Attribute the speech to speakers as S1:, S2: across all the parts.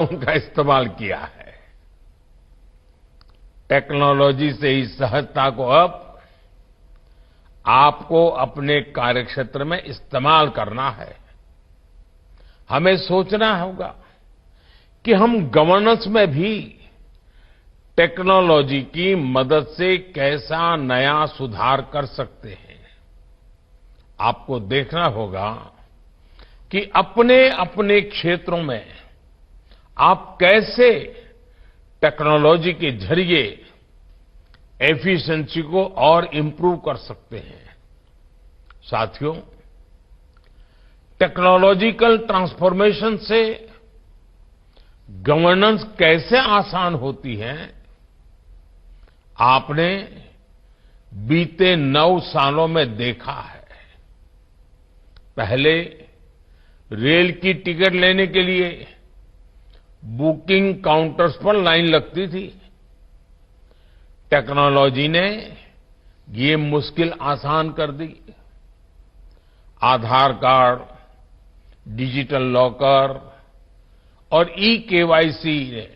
S1: उनका इस्तेमाल किया है। टेक्नोलॉजी से इस सहजता को अब आपको अपने कार्यक्षेत्र में इस्तेमाल करना है। हमें सोचना होगा कि हम गवर्नेंस में भी टेक्नोलॉजी की मदद से कैसा नया सुधार कर सकते हैं। आपको देखना होगा कि अपने अपने क्षेत्रों में आप कैसे टेक्नोलॉजी के जरिए एफिशिएंसी को और इंप्रूव कर सकते हैं। साथियों, टेक्नोलॉजिकल ट्रांसफॉर्मेशन से गवर्नेंस कैसे आसान होती है, आपने बीते 9 सालों में देखा है। पहले रेल की टिकट लेने के लिए बुकिंग काउंटर्स पर लाइन लगती थी। टेक्नोलॉजी ने ये मुश्किल आसान कर दी। आधार कार्ड, डिजिटल लॉकर और ई-केवाईसी ने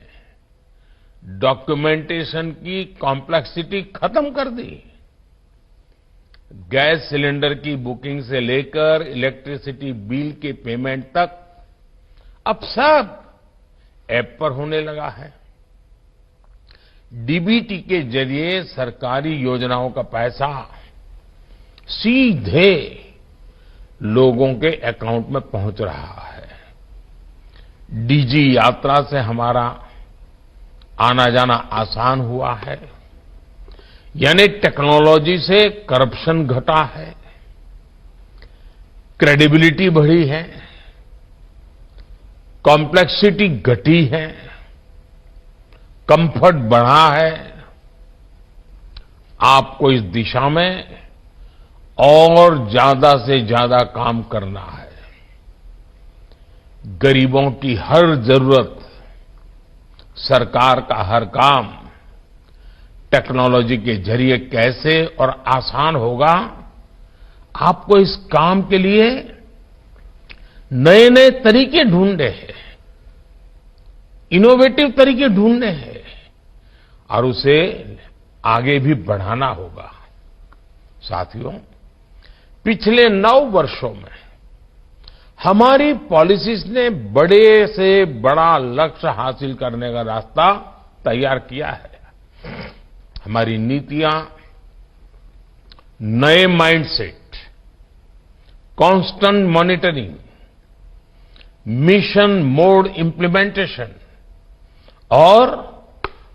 S1: डॉक्यूमेंटेशन की कॉम्प्लेक्सिटी खत्म कर दी। गैस सिलेंडर की बुकिंग से लेकर इलेक्ट्रिसिटी बिल के पेमेंट तक अब सब ऐप पर होने लगा है। डीबीटी के जरिए सरकारी योजनाओं का पैसा सीधे लोगों के अकाउंट में पहुंच रहा है। डीजी यात्रा से हमारा आना जाना आसान हुआ है। यानी टेक्नोलॉजी से करप्शन घटा है, क्रेडिबिलिटी बढ़ी है, कॉम्प्लेक्सिटी घटी है, कंफर्ट बढ़ा है। आपको इस दिशा में और ज्यादा से ज्यादा काम करना है। गरीबों की हर जरूरत, सरकार का हर काम टेक्नोलॉजी के जरिए कैसे और आसान होगा, आपको इस काम के लिए नए नए तरीके ढूंढने हैं, इनोवेटिव तरीके ढूंढने हैं और उसे आगे भी बढ़ाना होगा। साथियों, पिछले 9 वर्षों में हमारी पॉलिसीज ने बड़े से बड़ा लक्ष्य हासिल करने का रास्ता तैयार किया है। हमारी नीतियां नए mindset, constant monitoring, mission mode implementation और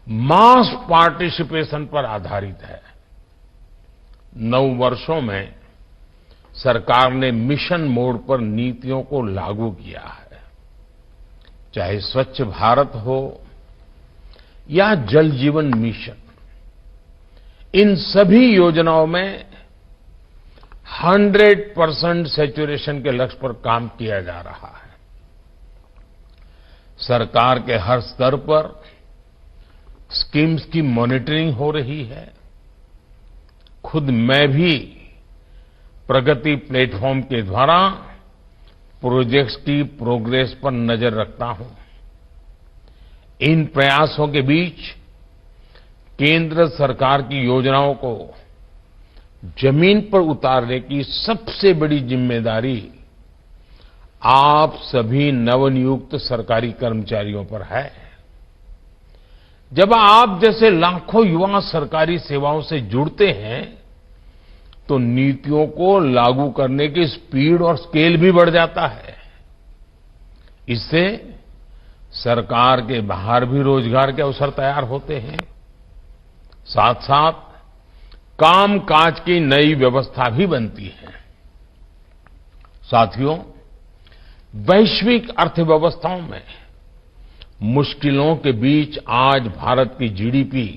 S1: मास पार्टिसिपेशन पर आधारित है। 9 वर्षों में सरकार ने मिशन मोड पर नीतियों को लागू किया है। चाहे स्वच्छ भारत हो या जल जीवन मिशन, इन सभी योजनाओं में 100% सैचुरेशन के लक्ष्य पर काम किया जा रहा है। सरकार के हर स्तर पर स्कीम्स की मॉनिटरिंग हो रही है। खुद मैं भी प्रगति प्लेटफॉर्म के द्वारा प्रोजेक्ट्स की प्रोग्रेस पर नजर रखता हूं। इन प्रयासों के बीच केंद्र सरकार की योजनाओं को जमीन पर उतारने की सबसे बड़ी जिम्मेदारी आप सभी नवनियुक्त सरकारी कर्मचारियों पर है। जब आप जैसे लाखों युवा सरकारी सेवाओं से जुड़ते हैं तो नीतियों को लागू करने की स्पीड और स्केल भी बढ़ जाता है। इससे सरकार के बाहर भी रोजगार के अवसर तैयार होते हैं। साथ साथ कामकाज की नई व्यवस्था भी बनती है। साथियों, वैश्विक अर्थव्यवस्थाओं में मुश्किलों के बीच आज भारत की जीडीपी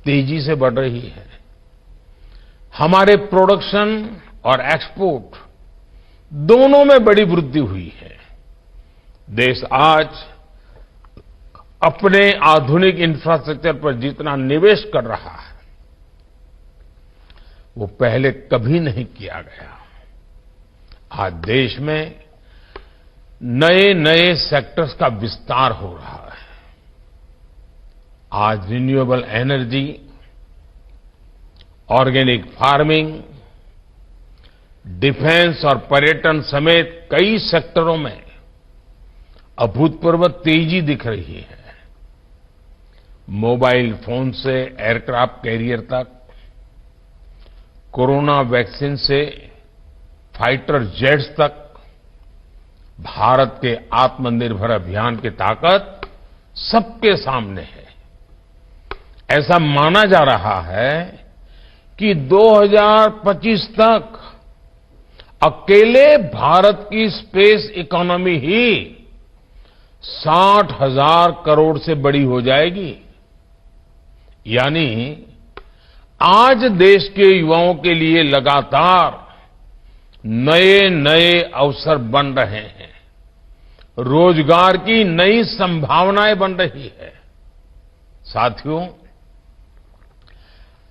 S1: तेजी से बढ़ रही है। हमारे प्रोडक्शन और एक्सपोर्ट दोनों में बड़ी वृद्धि हुई है। देश आज अपने आधुनिक इंफ्रास्ट्रक्चर पर जितना निवेश कर रहा है वो पहले कभी नहीं किया गया। आज देश में नए नए सेक्टर्स का विस्तार हो रहा है। आज renewable energy, organic farming, defence और पर्यटन समेत कई सेक्टरों में अभूतपूर्व तेजी दिख रही है। मोबाइल फोन से एयरक्राफ्ट कैरियर तक, कोरोना वैक्सीन से फाइटर जेट्स तक, भारत के आत्मनिर्भर अभियान की ताकत सबके सामने है। ऐसा माना जा रहा है कि 2025 तक अकेले भारत की स्पेस इकोनॉमी ही 60,000 करोड़ से बड़ी हो जाएगी। यानी आज देश के युवाओं के लिए लगातार नए नए अवसर बन रहे हैं, रोजगार की नई संभावनाएं बन रही है। साथियों,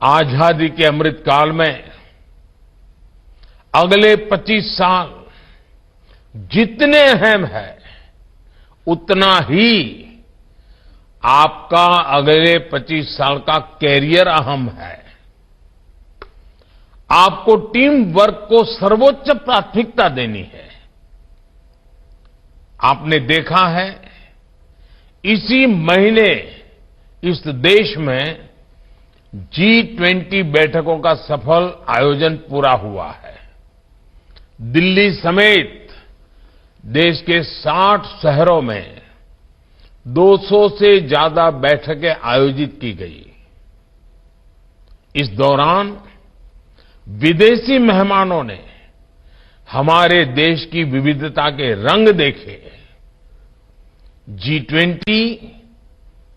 S1: आजादी के अमृत काल में अगले 25 साल जितने अहम है, उतना ही आपका अगले 25 साल का कैरियर अहम है। आपको टीम वर्क को सर्वोच्च प्राथमिकता देनी है। आपने देखा है, इसी महीने इस देश में G20 बैठकों का सफल आयोजन पूरा हुआ है। दिल्ली समेत देश के 60 शहरों में 200 से ज्यादा बैठकें आयोजित की गई। इस दौरान विदेशी मेहमानों ने हमारे देश की विविधता के रंग देखे। G20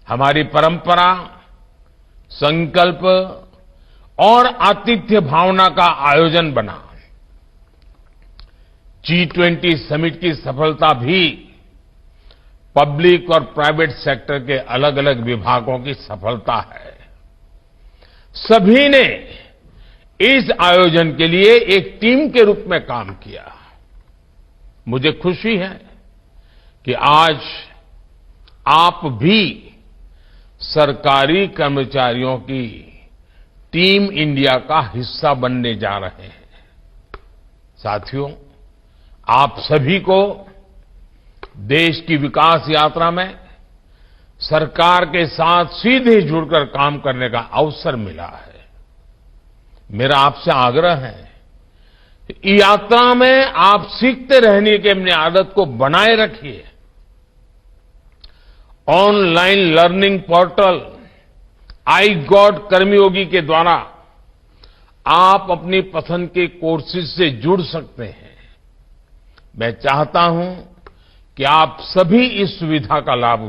S1: हमारी परंपरा, संकल्प और आतिथ्य भावना का आयोजन बना। G20 समिट की सफलता भी पब्लिक और प्राइवेट सेक्टर के अलग अलग विभागों की सफलता है। सभी ने इस आयोजन के लिए एक टीम के रूप में काम किया। मुझे खुशी है कि आज आप भी सरकारी कर्मचारियों की टीम इंडिया का हिस्सा बनने जा रहे हैं। साथियों, आप सभी को देश की विकास यात्रा में सरकार के साथ सीधे जुड़कर काम करने का अवसर मिला है। मेरा आपसे आग्रह है कि यात्रा में आप सीखते रहने की अपनी आदत को बनाए रखिए। Online learning portal iGOT Karmayogi के द्वारा आप अपनी पसंद के कोर्सेज से जुड़ सकते हैं। मैं चाहता हूं कि आप सभी इस सुविधा का लाभ उठाएं।